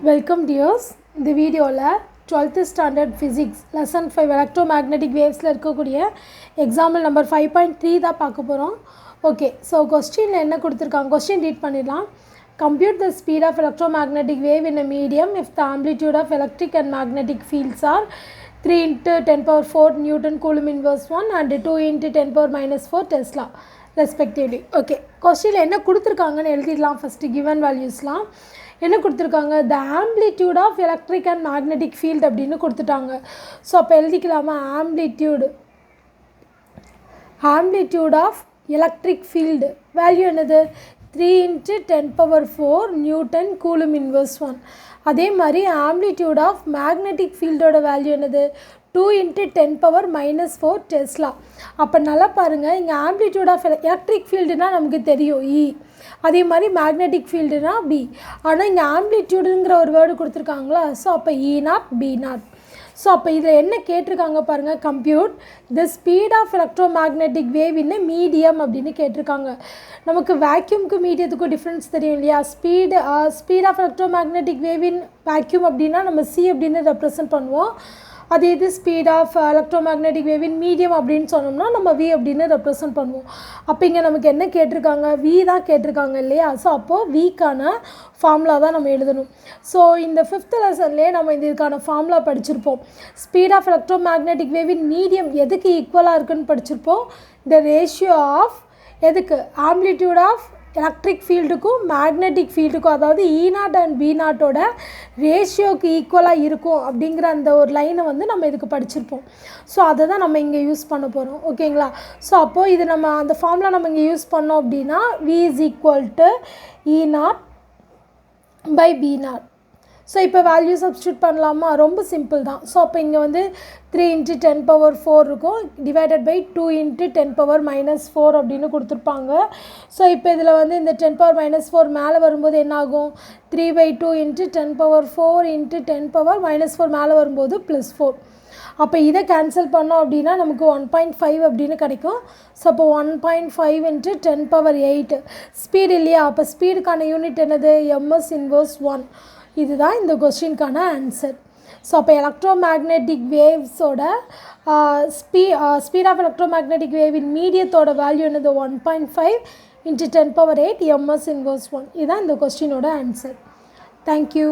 Welcome dears. இந்த வீடியோவில் 12th standard physics lesson 5 electromagnetic வேவ்ஸில் இருக்கக்கூடிய எக்ஸாம்பிள் நம்பர் 5.3 தான் பார்க்க போகிறோம். ஓகே, ஸோ கொஸ்டினில் என்ன கொடுத்துருக்காங்க, கொஸ்டின் ரீட் பண்ணிடலாம். Compute the speed of electromagnetic wave in a medium if the amplitude of electric and magnetic fields are 3 into 10 power 4 Newton Coulomb inverse 1 and 2 into 10 power minus 4 Tesla respectively. Okay, கொஸ்டினில் என்ன கொடுத்துருக்காங்கன்னு எழுதிடலாம். First given வேல்யூஸ்லாம் என்ன கொடுத்துருக்காங்க, the amplitude of electric and magnetic field அப்படின்னு கொடுத்துட்டாங்க. So அப்போ எழுதிக்கலாமா, amplitude of electric field value என்னது, 3 into 10 power 4 newton coulomb inverse 1. அதே மாதிரி ஆம்ப்ளிடியூட் ஆஃப் மேக்னெட்டிக் ஃபீல்டோட வேல்யூ என்னது, 2 into 10 power minus 4 டெஸ்லா. அப்போ நல்லா பாருங்கள், இங்கே ஆம்ப்ளிடியூட் ஆஃப் எலக்ட்ரிக் ஃபீல்டுனால் நமக்கு தெரியும் இ, அதே மாதிரி மேக்னெட்டிக் ஃபீல்டுனா பி. ஆனால் இங்கே ஆம்ப்ளிடியூடுங்கிற ஒரு வேர்டு கொடுத்துருக்காங்களா, ஸோ அப்போ E naught B naught. So அப்போ இதில் என்ன கேட்டிருக்காங்க பாருங்கள், compute the speed of electromagnetic wave in medium அப்படின்னு கேட்டிருக்காங்க. நமக்கு வேக்யூம்க்கு மீடியத்துக்கும் டிஃப்ரென்ஸ் தெரியும் இல்லையா. Speed of electromagnetic wave in vacuum அப்படின்னா நம்ம சி அப்படின்னு ரெப்ரசன்ட் பண்ணுவோம். அதே இது speed of electromagnetic wave in medium அப்படின்னு சொன்னோம்னா நம்ம வி அப்படின்னு ரெப்ரசன்ட் பண்ணுவோம். அப்போ இங்கே நமக்கு என்ன கேட்டிருக்காங்க, வி தான் கேட்டிருக்காங்க இல்லையா. ஸோ அப்போது விக்கான ஃபார்முலா தான் நம்ம எழுதணும். ஸோ இந்த 5th லெசன்லேயே நம்ம இதுக்கான ஃபார்முலா படிச்சிருப்போம். Speed of electromagnetic wave in medium எதுக்கு ஈக்குவலாக இருக்குன்னு படிச்சிருப்போம். த ரேஷியோ ஆஃப் எதுக்கு, ஆம்ப்ளிடியூட் ஆஃப் எலக்ட்ரிக் ஃபீல்டுக்கும் மேக்னெட்டிக் ஃபீல்டுக்கும், அதாவது இ நாட் அண்ட் பி நாட்டோட ரேஷியோக்கு ஈக்குவலாக இருக்கும் அப்படிங்கிற அந்த ஒரு லைனை வந்து நம்ம இதுக்கு படிச்சிருப்போம். ஸோ அதை தான் நம்ம இங்கே யூஸ் பண்ண போகிறோம். ஓகேங்களா. ஸோ அப்போது இது நம்ம அந்த ஃபார்முலா நம்ம இங்கே யூஸ் பண்ணோம் அப்படின்னா V is equal to E naught by B naught. So இப்போ வேல்யூ சப்ஸ்டியூட் பண்ணலாமா, ரொம்ப சிம்பிள் தான். ஸோ அப்போ இங்கே வந்து 3 into 10 power 4 இருக்கும், divided by 2 into 10 power minus 4 அப்படின்னு கொடுத்துருப்பாங்க. ஸோ இப்போ இதில் வந்து இந்த 10 power minus 4 மேலே வரும்போது என்னாகும், 3/2 into 10 power 4 into 10 power minus 4 மேலே வரும்போது +4. அப்போ இதை கேன்சல் பண்ணோம் அப்படின்னா நமக்கு 1.5 அப்படின்னு கிடைக்கும். ஸோ அப்போ 1.5 into 10 power 8 ஸ்பீடு இல்லையா. அப்போ ஸ்பீடுக்கான யூனிட் என்னது, எம்எஸ் இன்வர்ஸ் 1. இதுதான் இந்த கொஸ்டினுக்கான ஆன்சர். ஸோ அப்போ எலக்ட்ரோமேக்னெட்டிக் வேவ்ஸோட ஸ்பீட் ஆஃப் எலக்ட்ரோமேக்னெட்டிக் வேவின் மீடியத்தோட வேல்யூ என்னது, 1.5 into 10 power 8 எம்எஸ் இன்வர்ஸ் 1. இதுதான் இந்த கொஸ்டினோட ஆன்சர். தேங்க்யூ.